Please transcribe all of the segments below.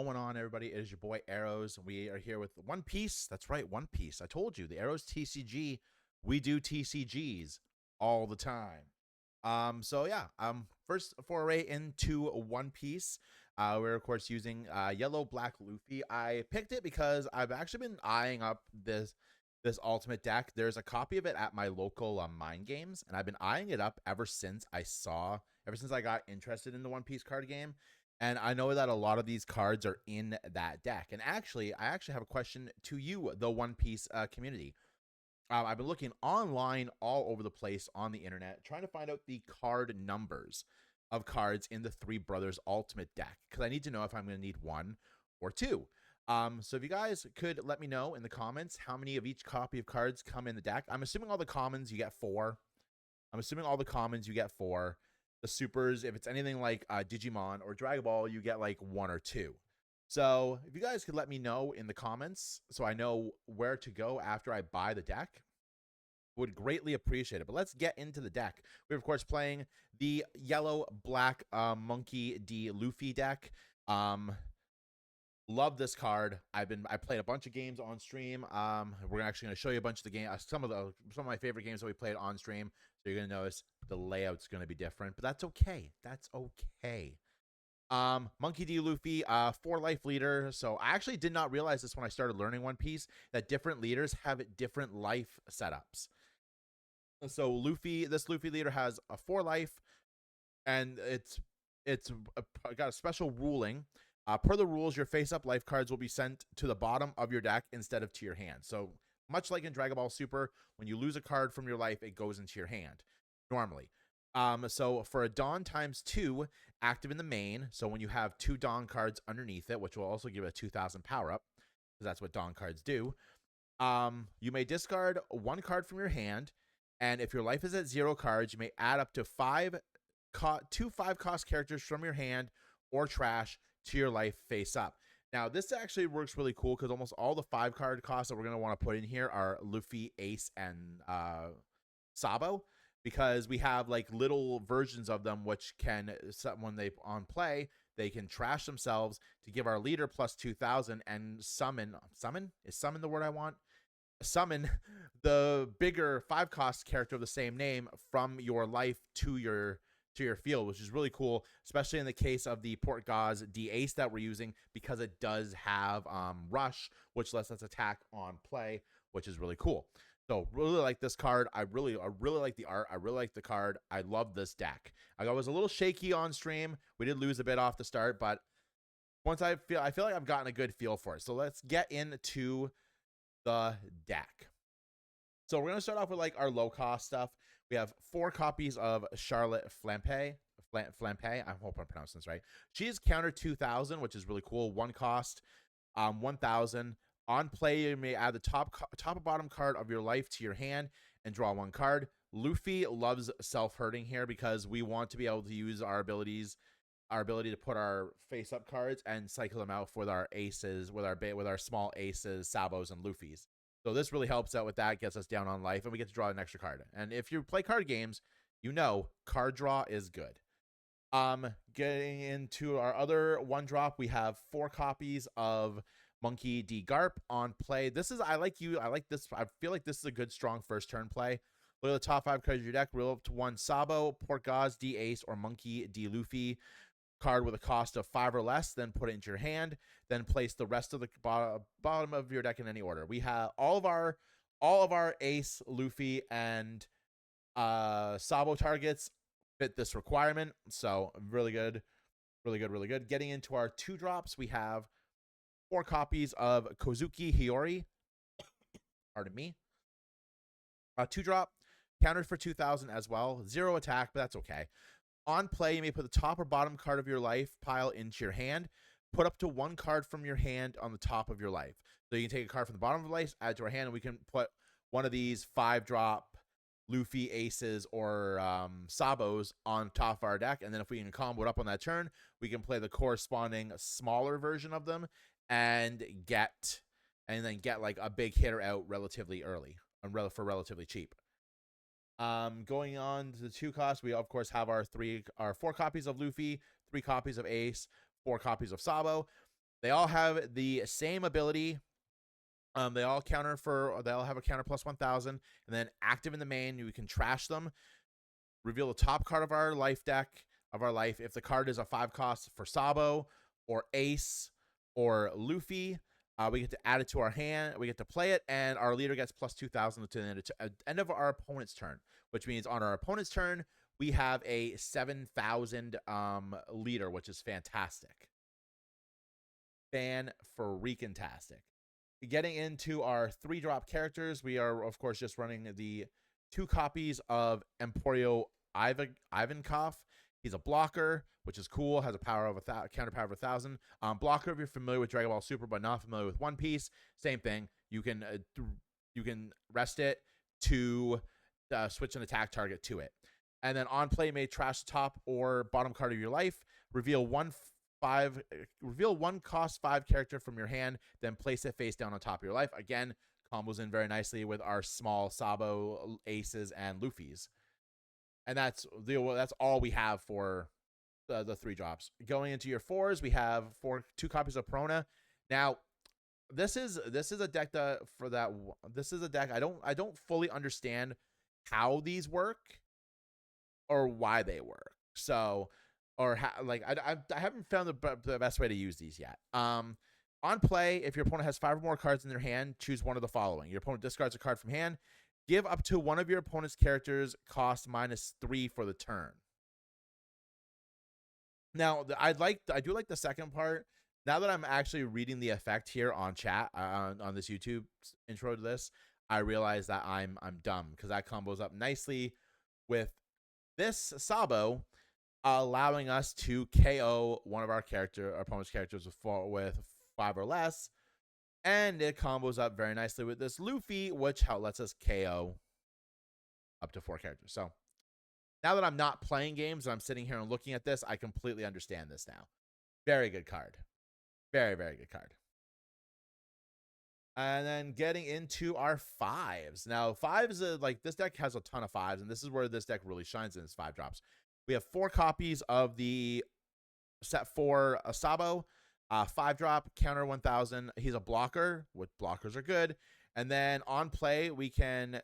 going on, everybody? It is your boy Arrows. We are here with One Piece. That's right, One Piece. I told you, the Arrows TCG. We do TCGs all the time. So yeah, first foray into One Piece. We're of course using yellow black Luffy. I picked it because I've actually been eyeing up this ultimate deck. There's a copy of it at my local Mind Games, and I've been eyeing it up ever since I got interested in the One Piece card game. And I know that a lot of these cards are in that deck. And actually, I actually have a question to you, the One Piece community. I've been looking online all over the place on the internet, trying to find out the card numbers of cards in the Three Brothers Ultimate deck, because I need to know if I'm going to need one or two. So if you guys could let me know in the comments how many of each copy of cards come in the deck. I'm assuming all the commons you get 4. The supers, if it's anything like Digimon or Dragon Ball, you get like 1 or 2. So if you guys could let me know in the comments so I know where to go after I buy the deck, would greatly appreciate it. But let's get into the deck. We're of course playing the yellow black Monkey D Luffy deck. Love this card. I played a bunch of games on stream. We're actually going to show you a bunch of the game, some of my favorite games that we played on stream. So you're going to notice the layout's going to be different, but that's okay. That's okay. Monkey D Luffy, 4 life leader. So I actually did not realize this when I started learning One Piece, that different leaders have different life setups. So this Luffy leader has a 4 life, and it's got a special ruling. Per the rules, your face-up life cards will be sent to the bottom of your deck instead of to your hand. So much like in Dragon Ball Super, when you lose a card from your life, it goes into your hand normally. So for a Dawn ×2 active in the main, so when you have 2 Dawn cards underneath it, which will also give it a 2,000 power-up, because that's what Dawn cards do, you may discard 1 card from your hand, and if your life is at 0 cards, you may add up to 2 5-cost characters from your hand or trash to your life face up. Now, this actually works really cool because almost all the 5-card costs that we're going to want to put in here are Luffy, Ace, and Sabo, because we have like little versions of them which can, when they on play, they can trash themselves to give our leader plus 2,000 and summon the word I want? Summon the bigger 5-cost character of the same name from your life to your field, which is really cool, especially in the case of the Port Gaz D Ace that we're using, because it does have Rush, which lets us attack on play, which is really cool. So really like this card. I really like the art. I really like the card. I love this deck. I was a little shaky on stream. We did lose a bit off the start, but once I feel like I've gotten a good feel for it. So let's get into the deck. So we're going to start off with like our low cost stuff. We have 4 copies of Charlotte Flampe. I hope I'm pronouncing this right. She is counter 2,000, which is really cool. 1 cost, 1,000. On play, you may add the top or bottom card of your life to your hand and draw 1 card. Luffy loves self-hurting here because we want to be able to use our ability to put our face-up cards and cycle them out with our aces, with our small aces, Sabos, and Luffys. So this really helps out with that, gets us down on life, and we get to draw an extra card. And if you play card games, you know card draw is good. Getting into our other 1-drop, we have 4 copies of Monkey D Garp on play. I like this. I feel like this is a good, strong first turn play. Look at the top 5 cards of your deck. Reel up to 1 Sabo, Port Gaz D Ace, or Monkey D Luffy card with a cost of 5 or less, then put it into your hand, then place the rest of the bottom of your deck in any order. We have all of our Ace, Luffy, and Sabo targets fit this requirement, so really good. Getting into our 2-drops, we have 4 copies of Kozuki Hiyori. Pardon me. 2-drop, countered for 2,000 as well. 0 attack, but that's okay. On play, you may put the top or bottom card of your life pile into your hand. Put up to 1 card from your hand on the top of your life. So you can take a card from the bottom of the life, add to our hand, and we can put one of these 5-drop Luffy Aces or Sabos on top of our deck. And then if we can combo it up on that turn, we can play the corresponding smaller version of them and get like a big hitter out relatively early for relatively cheap. Going on to the 2 costs, we of course have our 4 copies of Luffy, 3 copies of Ace, 4 copies of Sabo. They all have the same ability. They all have a counter plus 1,000, and then active in the main, we can trash them. Reveal the top card of our life deck of our life. If the card is a 5 cost for Sabo or Ace or Luffy, we get to add it to our hand. We get to play it, and our leader gets plus 2,000 to the end of our opponent's turn, which means on our opponent's turn, we have a 7,000 leader, which is fantastic. Fan-freaking-tastic. Getting into our 3-drop characters, we are, of course, just running the 2 copies of Emporio Ivankov. He's a blocker, which is cool. Has a power of counter power of 1,000. Blocker, if you're familiar with Dragon Ball Super but not familiar with One Piece, same thing. You can rest it to switch an attack target to it. And then on play, you may trash the top or bottom card of your life. Reveal one cost 5 character from your hand, then place it face down on top of your life. Again, combos in very nicely with our small Sabo, Aces, and Luffy's. And that's all we have for the 3 drops. Going into your 4s, we have 2 copies of Perona. Now, this is a deck I don't fully understand how these work or why they work. So, or how, like I haven't found the best way to use these yet. On play, if your opponent has 5 or more cards in their hand, choose one of the following. Your opponent discards a card from hand. Give up to one of your opponent's characters cost -3 for the turn. Now, I do like the second part. Now that I'm actually reading the effect here on chat on this YouTube intro to this, I realize that I'm dumb because that combos up nicely with this Sabo, allowing us to KO one of our opponent's characters with 5 or less. And it combos up very nicely with this Luffy, which lets us KO up to 4 characters. So now that I'm not playing games and I'm sitting here and looking at this, I completely understand this now. Very good card. Very, very good card. And then getting into our 5s. Now, 5s, like this deck has a ton of 5s, and this is where this deck really shines in its 5 drops. We have 4 copies of the set 4 Sabo. 5-drop, counter 1,000. He's a blocker, which blockers are good. And then on play, we can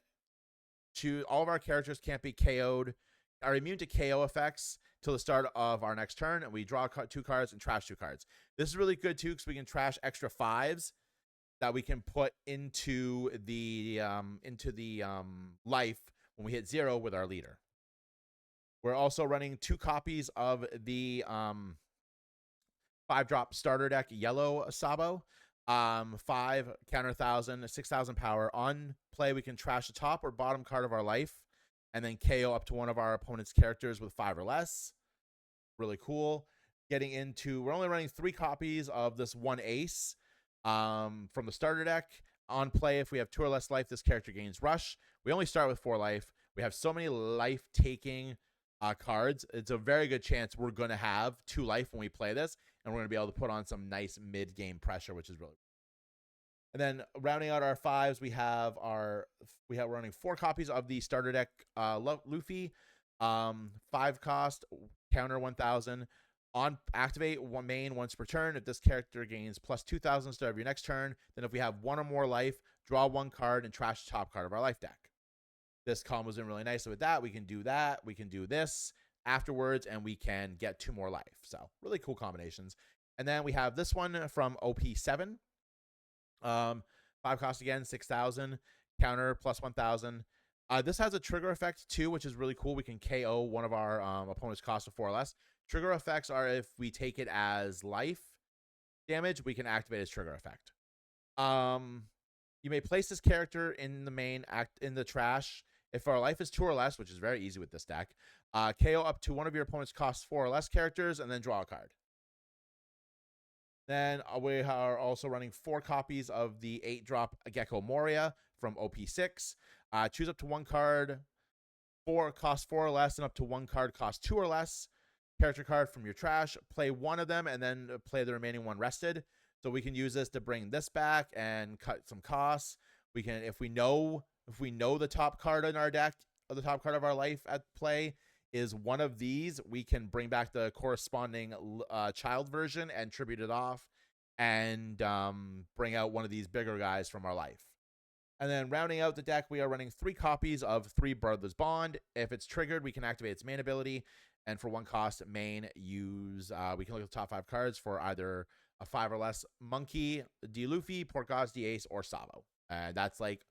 choose all of our characters can't be KO'd, are immune to KO effects till the start of our next turn. And we draw 2 cards and trash 2 cards. This is really good too because we can trash extra 5s that we can put into the life when we hit 0 with our leader. We're also running 2 copies of the 5-drop starter deck yellow Sabo. 5 counter 1,000, 6,000 power. On play, we can trash the top or bottom card of our life and then KO up to one of our opponent's characters with 5 or less. Really cool. Getting into, we're only running 3 copies of this 1 ace from the starter deck. On play, if we have 2 or less life, this character gains rush. We only start with 4 life. We have so many life-taking cards. It's a very good chance we're going to have 2 life when we play this, and we're going to be able to put on some nice mid-game pressure, which is really cool. And then rounding out our 5s, we're running 4 copies of the starter deck Luffy. 5 cost, counter 1,000. On activate one main once per turn. If this character gains plus 2,000 instead of your next turn, then if we have 1 or more life, draw 1 card and trash the top card of our life deck. This combos in really nicely with that. We can do that. We can do this afterwards, and we can get 2 more life. So really cool combinations. And then we have this one from OP7. 5 cost again, 6,000. Counter plus 1,000. This has a trigger effect too, which is really cool. We can KO one of our opponent's cost of 4 or less. Trigger effects are if we take it as life damage, we can activate its trigger effect. You may place this character in the trash. If our life is 2 or less, which is very easy with this deck, KO up to one of your opponent's cost 4 or less characters, and then draw a card. Then we are also running 4 copies of the 8-drop Gecko Moria from OP6. Choose up to 1 card, cost 4 or less, and up to 1 card cost 2 or less. Character card from your trash. Play 1 of them, and then play the remaining 1 rested. So we can use this to bring this back and cut some costs. We can, if we know the top card in our deck, or the top card of our life at play is one of these, we can bring back the corresponding child version and tribute it off. and bring out one of these bigger guys from our life. And then rounding out the deck, we are running 3 copies of Three Brothers Bond. If it's triggered, we can activate its main ability. And for 1 cost, main, use, we can look at the top 5 cards for either a 5 or less Monkey, D Luffy, Portgaz, D Ace, or Sabo. And that's like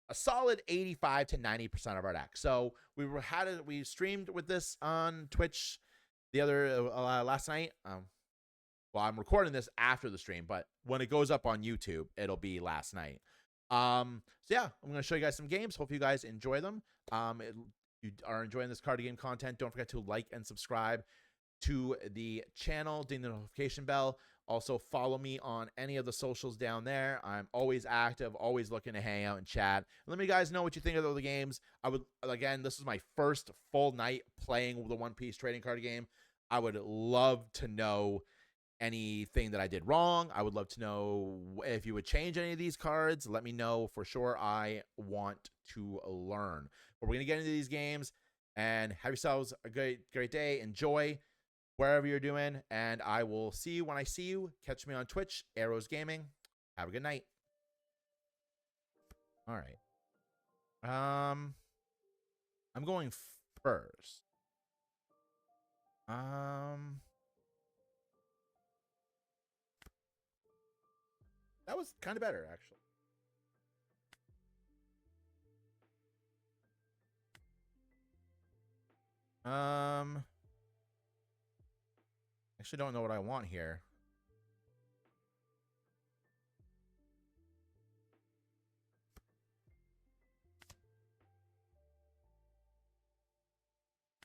a solid 85 to 90% of our deck. So we streamed with this on Twitch the other last night. Well, I'm recording this after the stream, but when it goes up on YouTube, it'll be last night. So yeah, I'm going to show you guys some games. Hope you guys enjoy them. If you are enjoying this card game content, don't forget to like and subscribe to the channel, ding the notification bell. Also, follow me on any of the socials down there. I'm always active, always looking to hang out and chat. Let me guys know what you think of the games. Again, this is my first full night playing the One Piece trading card game. I would love to know anything that I did wrong. I would love to know if you would change any of these cards. Let me know for sure. I want to learn. But we're going to get into these games and have yourselves a great day. Enjoy wherever you're doing, and I will see you when I see you. Catch me on Twitch, Arrows Gaming. Have a good night. All right. I'm going first. That was kind of better, actually. Actually don't know what I want here.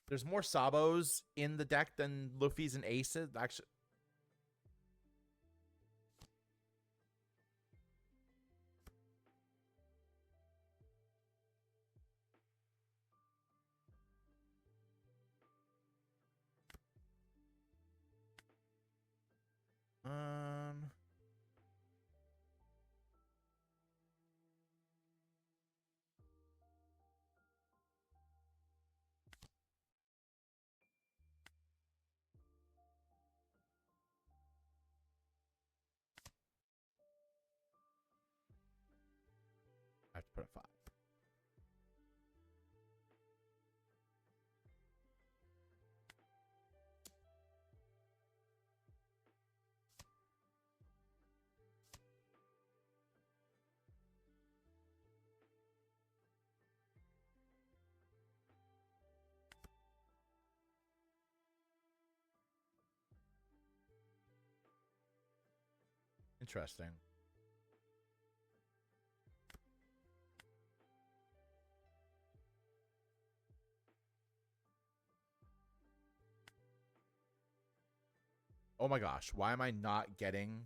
There's more Sabos in the deck than Luffy's and Aces. Actually, I have to put a 5. Interesting. Oh my gosh, why am I not getting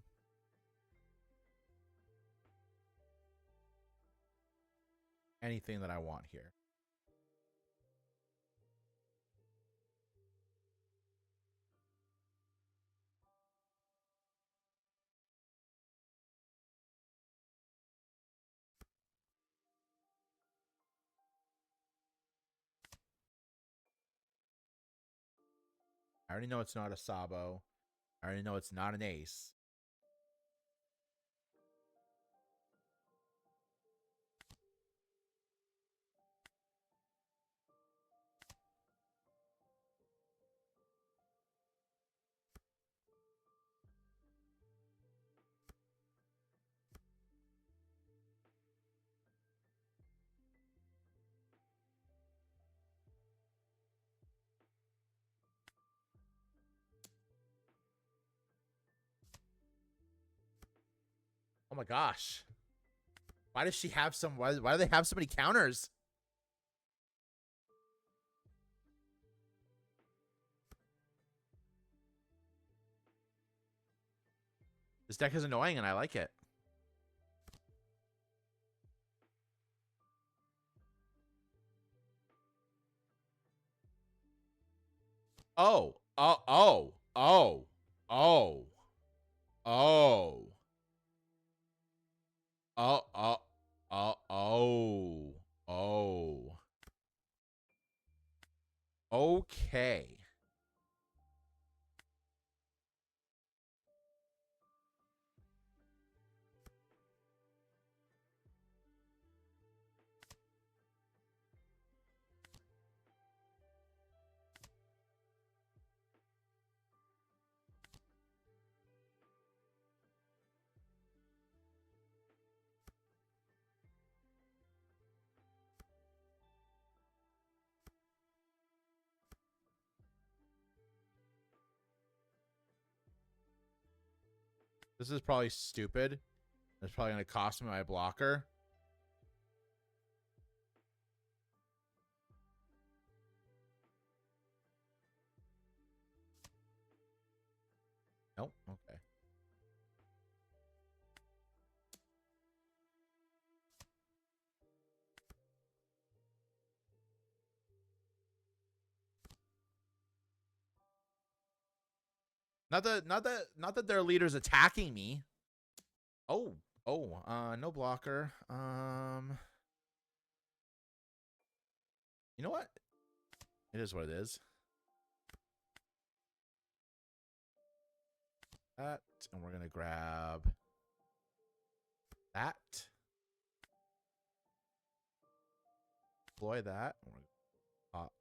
anything that I want here? I already know it's not a Sabo. I already know it's not an Ace. Oh my gosh. Why does she have some? Why do they have so many counters? This deck is annoying and I like it. Oh, oh, oh, oh, oh, oh, oh, oh, oh, oh, oh. Okay. This is probably stupid. It's probably going to cost me my blocker. Nope. Okay. Not that their leader's attacking me. Oh, no blocker. You know what? It is what it is. That, and we're gonna grab that. Deploy that. Pop.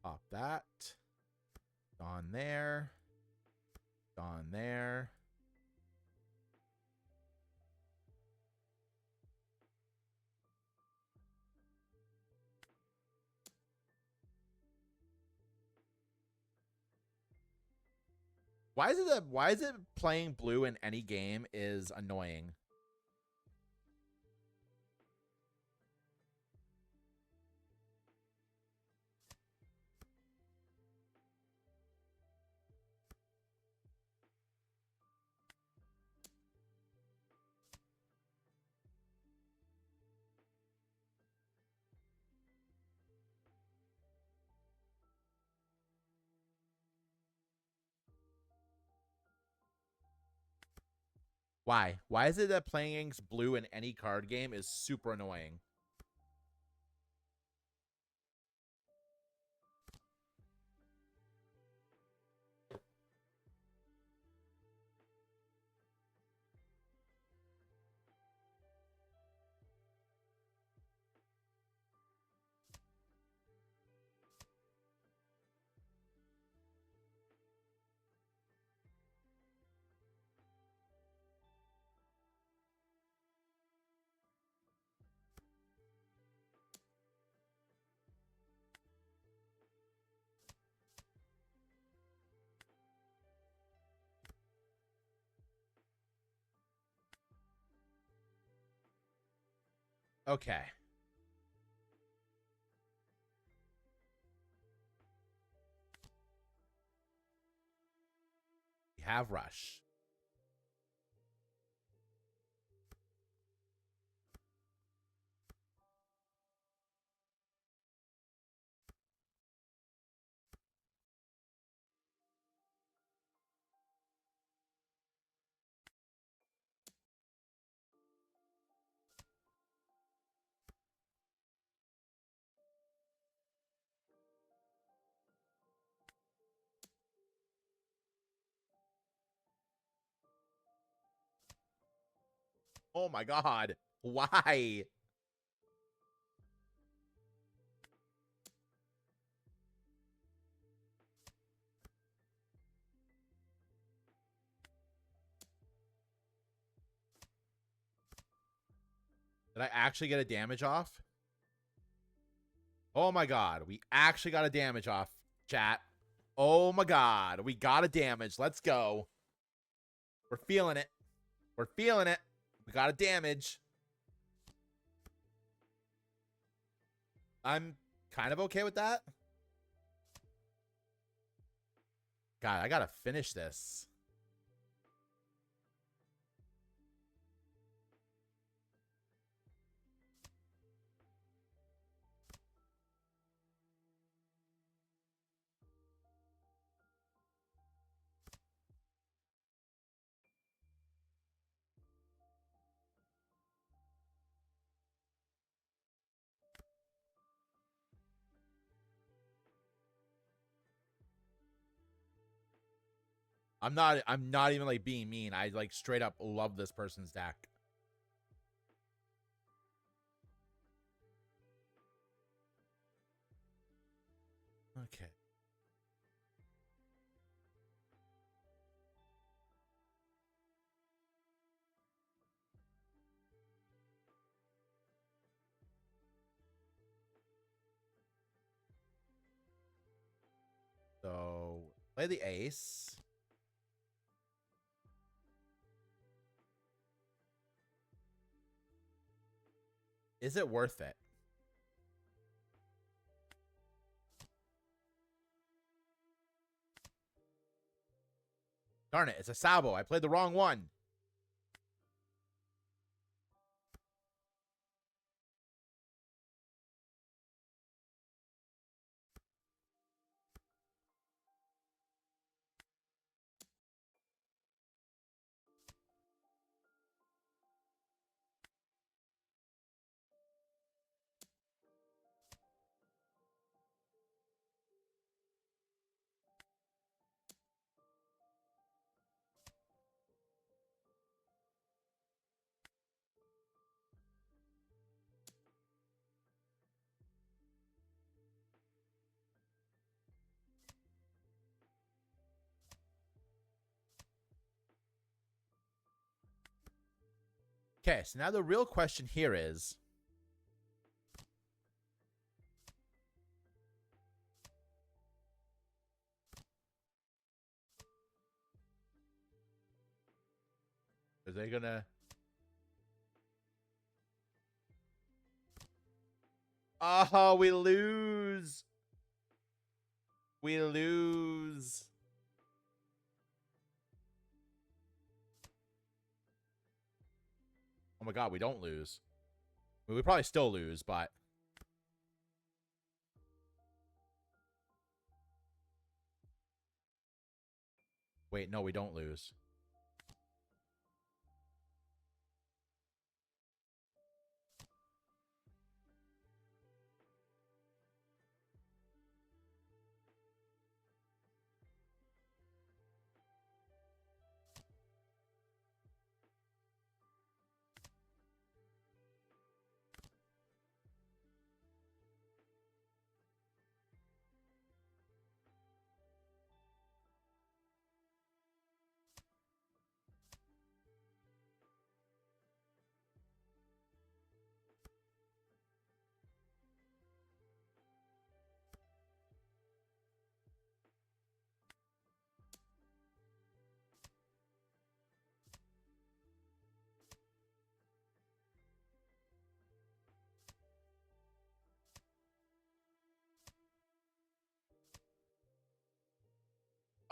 Pop that. On there. On there. Why is it playing blue in any game is annoying? Why? Why is it that playing against blue in any card game is super annoying? Okay. We have rush. Oh my god. Why? Did I actually get a damage off? Oh my god. We actually got a damage off, chat. Oh my god. We got a damage. Let's go. We're feeling it. We're feeling it. We got a damage. I'm kind of okay with that. God, I gotta finish this. I'm not even like being mean. I like straight up love this person's deck. Okay. So Play the ace. Is it worth it? Darn it, it's a Sabo. I played the wrong one. Okay, so now the real question here is, are they gonna... Oh, we lose. We lose. Oh my god, we don't lose. I mean, we probably still lose, but... Wait, no, we don't lose.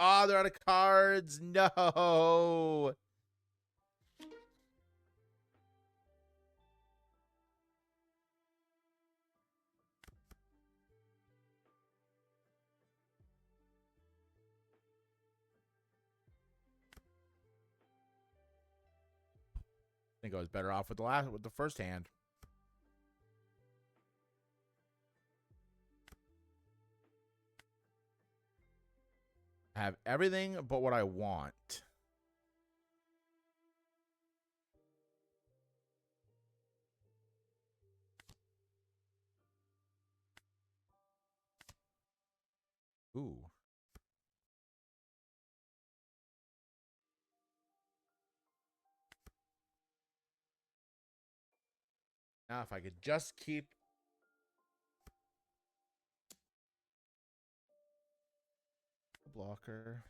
Oh, they're out of cards. No. I think I was better off with the first hand. I have everything but what I want. Ooh. Now, if I could just keep... blocker.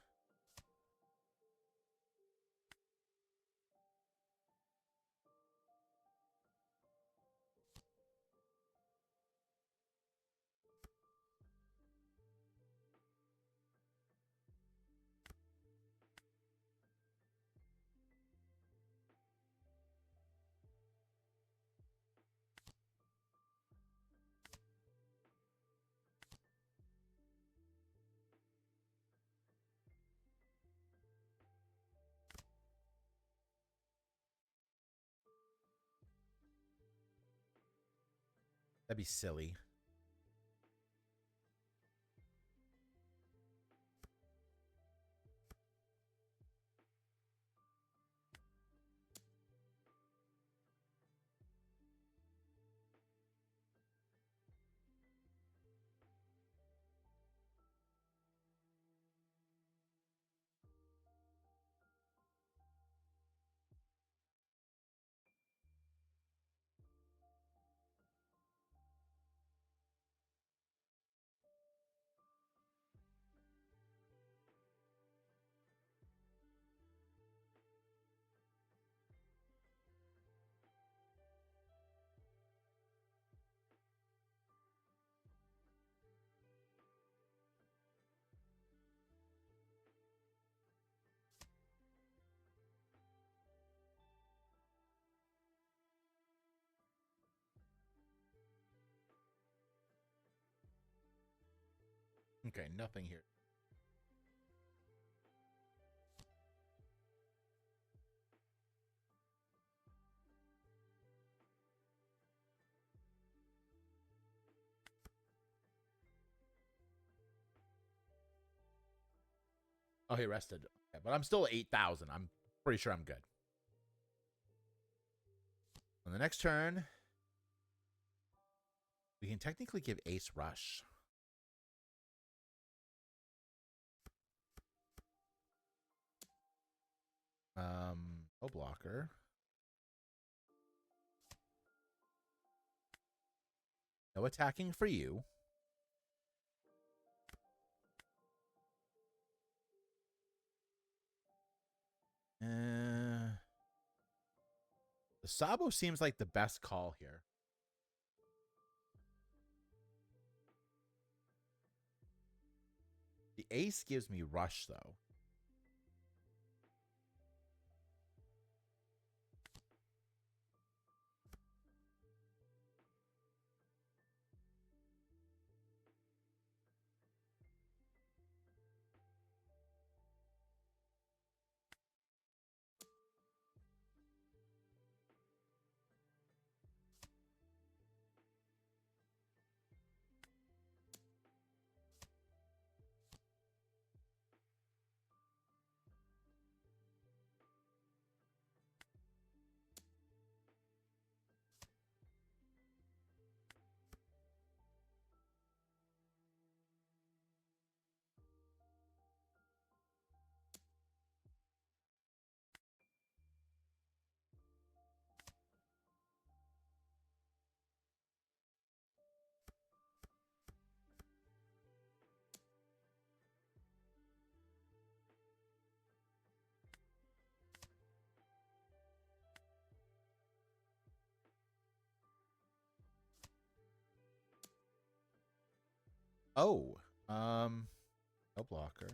That'd be silly. Okay, nothing here. Oh, he rested. Okay, but I'm still at 8,000. I'm pretty sure I'm good. On the next turn, we can technically give Ace Rush. No blocker. No attacking for you. The Sabo seems like the best call here. The Ace gives me Rush, though. Oh, no blocker. Um,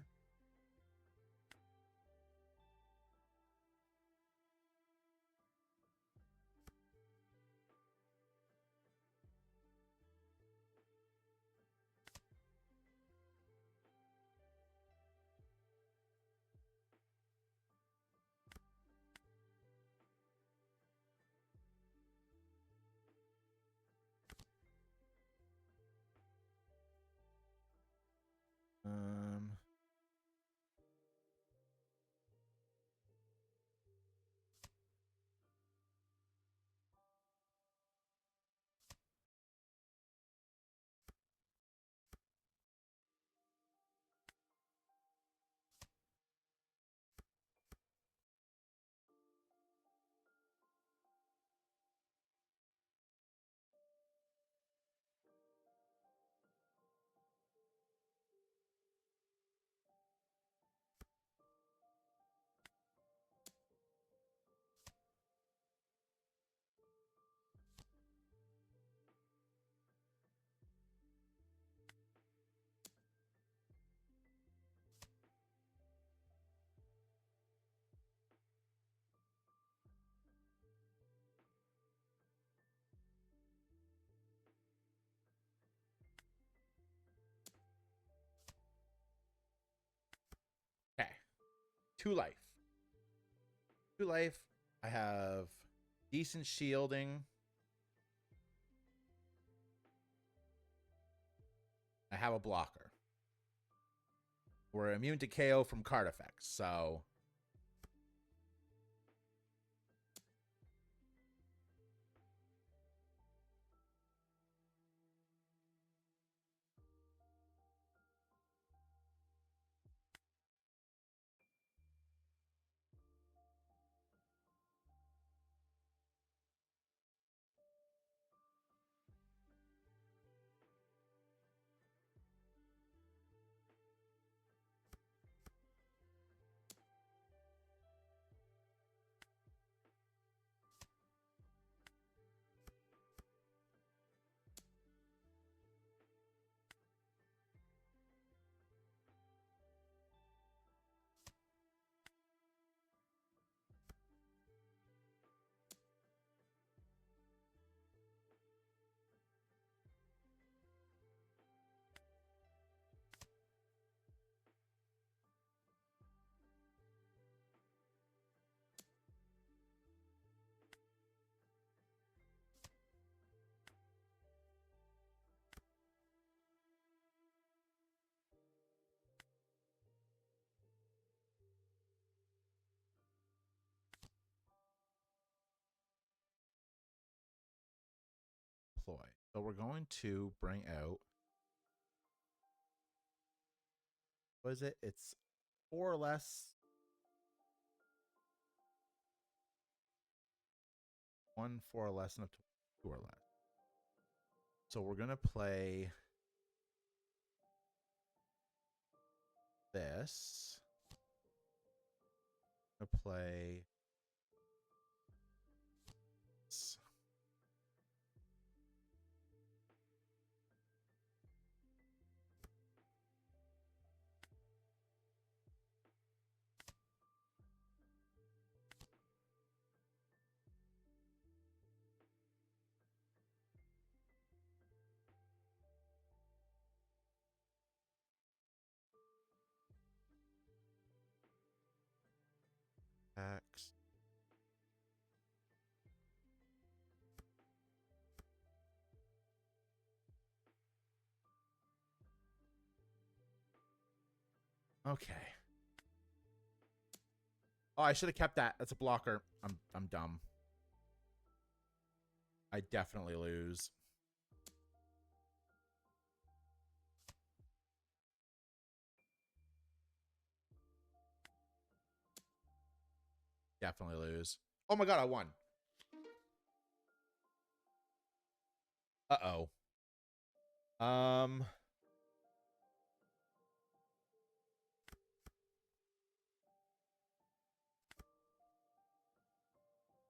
okay. 2 life. 2 life. I have decent shielding. I have a blocker. We're immune to KO from card effects, so So we're going to bring out, what is it? It's 4 or less. 1 4 or less and up to 2 or less. So we're gonna play this. I'm gonna play this. X. Okay. Oh, I should have kept that. That's a blocker. I'm dumb. I definitely lose. Definitely lose. Oh my god, I won. Uh-oh.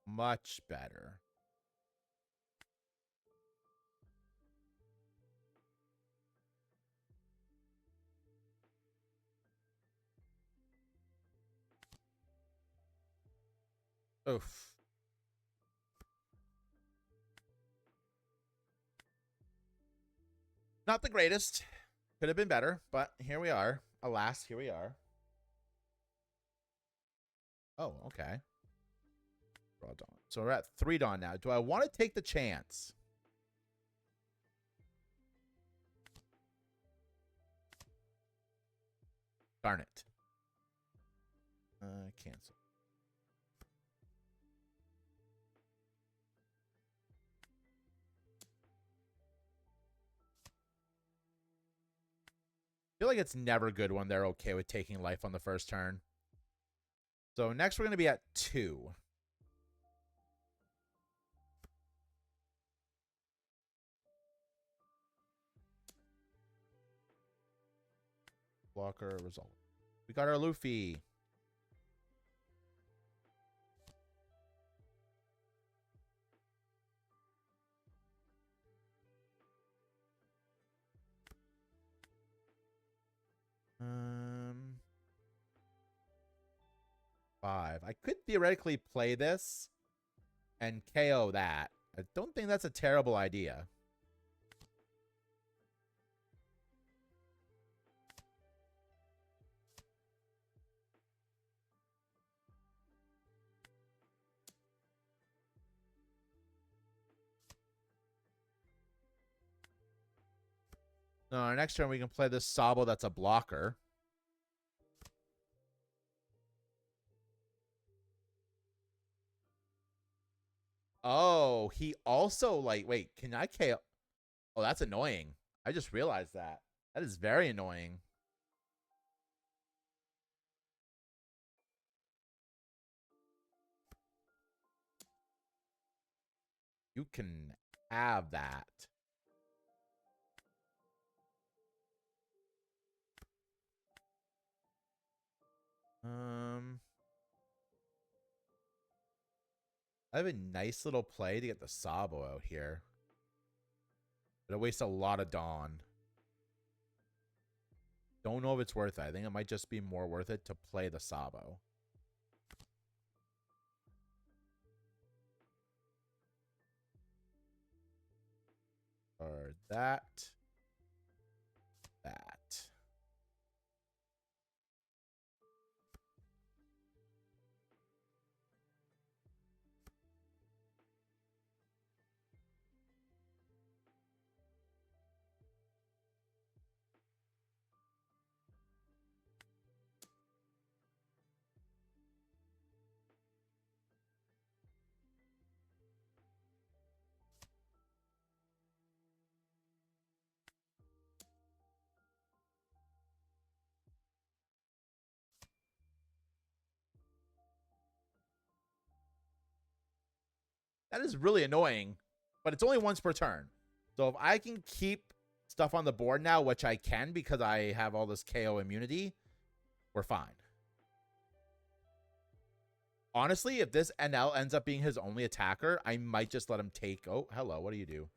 Much better. Oof. Not the greatest. Could have been better, but here we are. Alas, here we are. Oh, okay. Draw Dawn. So we're at 3 Dawn now. Do I want to take the chance? Darn it. Cancel. I feel like it's never good when they're okay with taking life on the first turn. So next we're going to be at 2. Blocker result. We got our Luffy. Um, 5. I could theoretically play this and KO that. I don't think that's a terrible idea. No, our next turn we can play this Sabo that's a blocker. Oh, he also like wait, can I KO? Oh, that's annoying. I just realized that. That is very annoying. You can have that. I have a nice little play to get the Sabo out here. But I waste a lot of Dawn. Don't know if it's worth it. I think it might just be more worth it to play the Sabo. Or that. That. That is really annoying, but it's only once per turn. So if I can keep stuff on the board now, which I can because I have all this KO immunity, we're fine. Honestly, if this NL ends up being his only attacker, I might just let him take... Oh, hello. What do you do?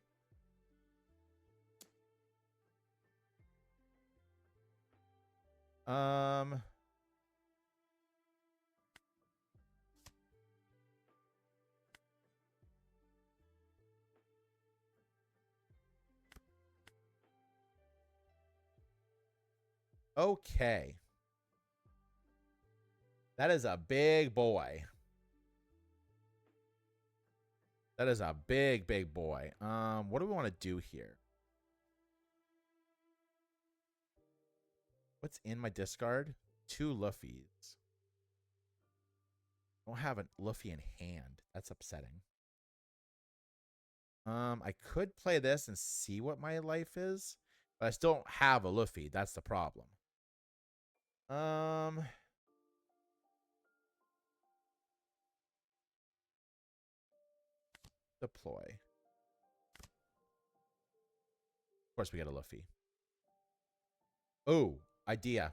Okay. That is a big boy. That is a big, big boy. What do we want to do here? What's in my discard? 2 Luffys. I don't have a Luffy in hand. That's upsetting. I could play this and see what my life is, but I still don't have a Luffy. That's the problem. Deploy. Of course, we get a Luffy. Oh, idea.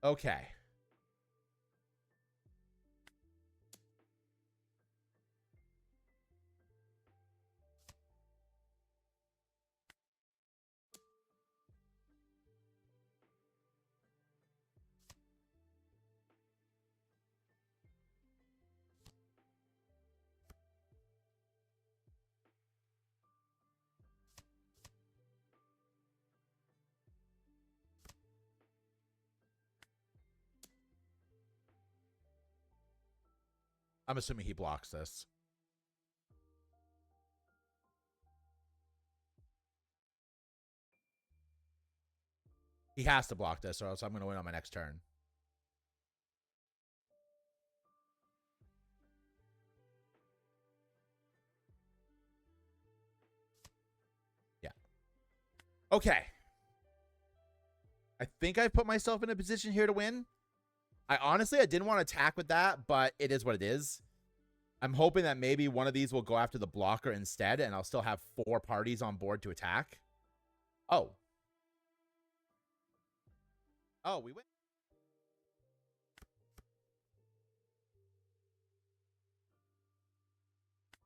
Okay. I'm assuming he blocks this. He has to block this, or else I'm going to win on my next turn. Yeah. Okay. I think I put myself in a position here to win. I didn't want to attack with that, but it is what it is. I'm hoping that maybe one of these will go after the blocker instead, and I'll still have 4 parties on board to attack. Oh. Oh, we win.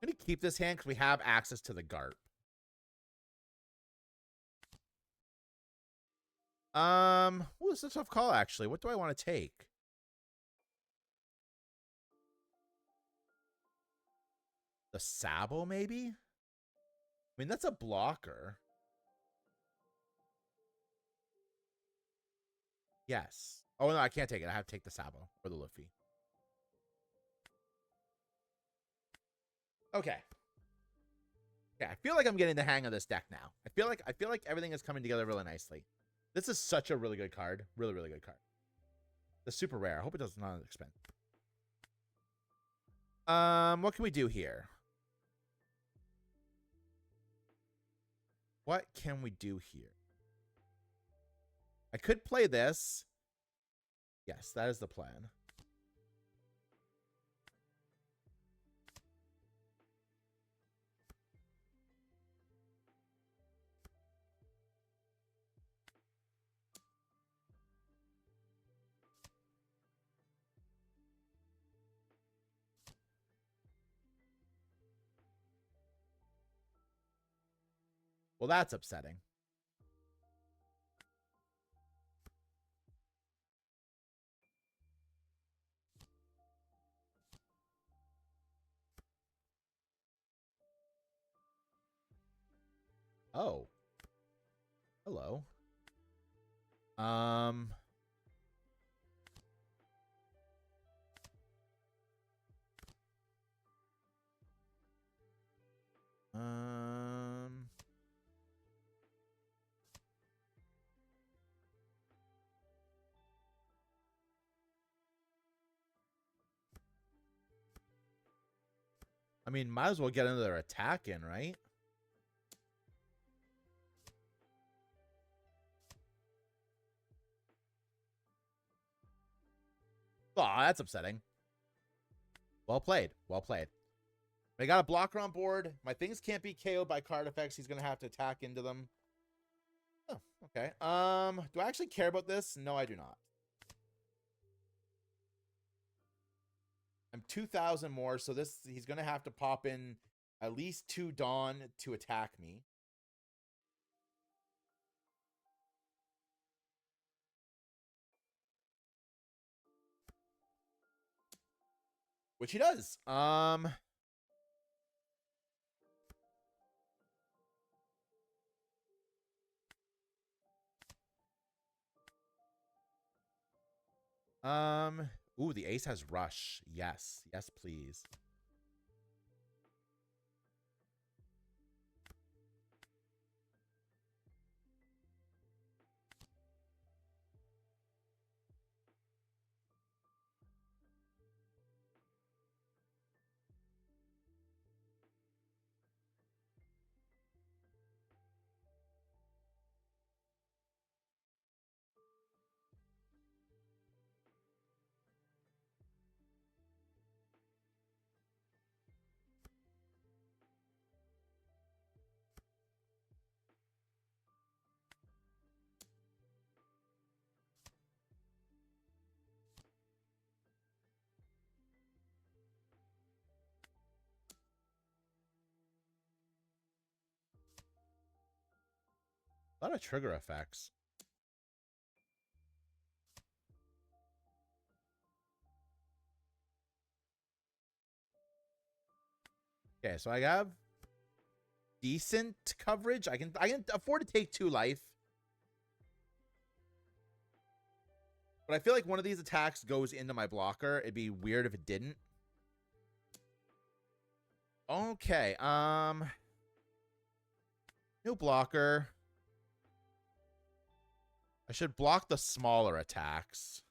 I'm going to keep this hand because we have access to the Garp. Well, this is a tough call, actually. What do I want to take? The Sabo, maybe? I mean, that's a blocker. Yes. Oh, no, I can't take it. I have to take the Sabo for the Luffy. Okay. Okay, I feel like I'm getting the hang of this deck now. I feel like everything is coming together really nicely. This is such a really good card. Really, really good card. The super rare. I hope it does not expend. What can we do here? What can we do here? I could play this. Yes, that is the plan. Well, that's upsetting. Oh. Hello. Um. I mean, might as well get another attack in, right? Oh, that's upsetting. Well played. Well played. I got a blocker on board. My things can't be KO'd by card effects. He's going to have to attack into them. Oh, okay. Do I actually care about this? No, I do not. I'm 2,000 more, so he's going to have to pop in at least 2 Dawn to attack me. Which he does. Ooh, the ace has rush. Yes. Yes, please. A lot of trigger effects. Okay, so I have decent coverage. I can afford to take 2 life. But I feel like one of these attacks goes into my blocker. It'd be weird if it didn't. Okay, new blocker. I should block the smaller attacks.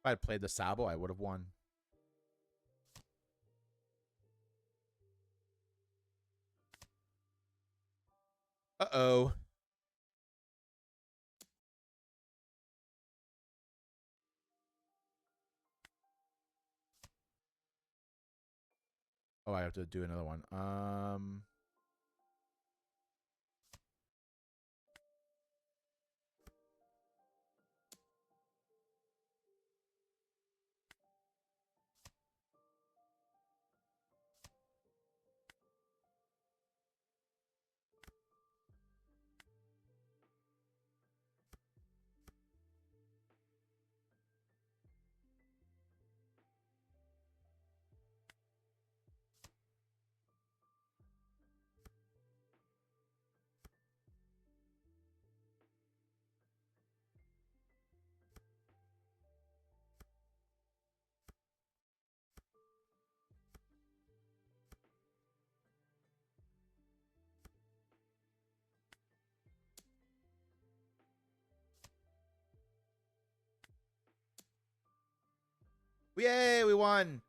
If I had played the Sabo, I would have won. Uh-oh. Oh, I have to do another one. Yay, we won.